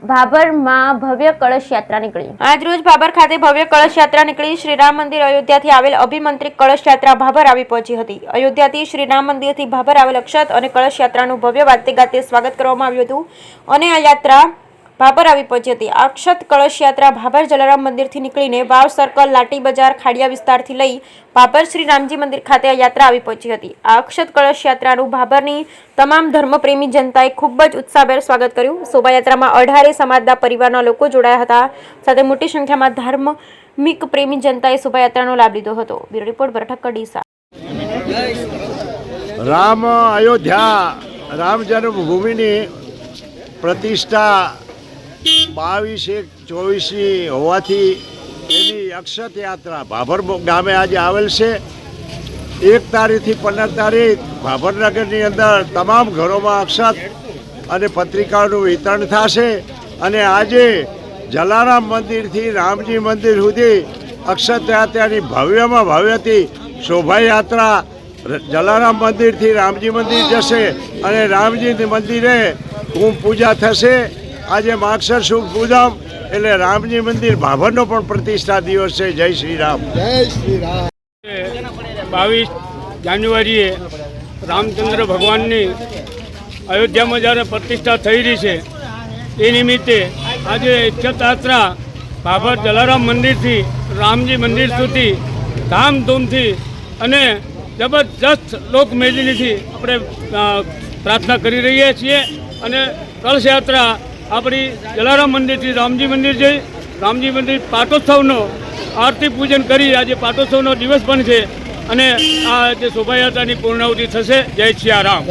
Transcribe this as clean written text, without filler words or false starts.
भाबर में भव्य कलश यात्रा निकली। आज रोज भाबर खाते भव्य कलश यात्रा निकली। श्री राम मंदिर अयोध्याथी आवेल अभिमंत्रित कलश यात्रा भाबर આવી પહોંચી હતી। અયોધ્યાથી શ્રી રામ મંદિરથી ભાબર આવેલ અક્ષત અને કલશ યાત્રાનું ભવ્ય વાતે ગાતે સ્વાગત કરવામાં આવ્યું હતું અને આ યાત્રા ભાબર આવી પહોંચી હતી। અક્ષત કલશ યાત્રા ભાબર જલારામ મંદિરથી નીકળીને વાવ સર્કલ, લાટી બજાર, ખાડિયા વિસ્તારથી લઈ ભાબર શ્રી રામજી મંદિર ખાતે આ યાત્રા આવી પહોંચી હતી। આ અક્ષત કલશ યાત્રાનું ભાબરની તમામ ધર્મપ્રેમી જનતાએ ખૂબ જ ઉત્સાહભેર સ્વાગત કર્યું। શોભાયાત્રામાં 18 સમાજના પરિવારના લોકો જોડાયા હતા। સાથે મોટી સંખ્યામાં ધાર્મિક પ્રેમી જનતાએ શોભાયાત્રાનો લાભ લીધો હતો। બ્યુરો રિપોર્ટ બરઠક ડીસા। રામ અયોધ્યા રામ જન્મભૂમિની પ્રતિષ્ઠા 22-24 હોવાથી એની અક્ષત યાત્રા ભાભર ગામે આજે આવેલ છે। 1 તારીખથી 15 તારીખ ભાભરનગરની અંદર તમામ ઘરોમાં અક્ષત અને પત્રિકાઓનું વિતરણ થશે અને આજે જલારામ મંદિરથી રામજી મંદિર સુધી અક્ષત યાત્રાની ભવ્યમાં ભવ્યથી શોભાયાત્રા જલારામ મંદિરથી રામજી મંદિર જશે અને રામજી મંદિરે કુંભ પૂજા થશે। આજે માગસર શુભ પૂનમ એટલે રામજી મંદિર ભાભરનો પણ પ્રતિષ્ઠા દિવસ છે। જય શ્રી રામ। જય શ્રી રામ। 22 જાન્યુઆરીએ રામચંદ્ર ભગવાનની અયોધ્યામાં જ્યારે પ્રતિષ્ઠા થઈ રહી છે એ નિમિત્તે આજે અક્ષત યાત્રા ભાભર જલારામ મંદિરથી રામજી મંદિર સુધી ધામધૂમથી અને જબરજસ્ત લોકમેદનીથી આપણે પ્રાર્થના કરી રહ્યા છીએ અને કળશ યાત્રા આપણી જલારામ મંદિરથી રામજી મંદિર જઈ રામજી મંદિર પાટોત્સવનો આરતી પૂજન કરી આજે પાટોત્સવનો દિવસ પણ છે અને આ જે શોભાયાત્રાની પૂર્ણાહુતિ થશે। જય શ્રી રામ।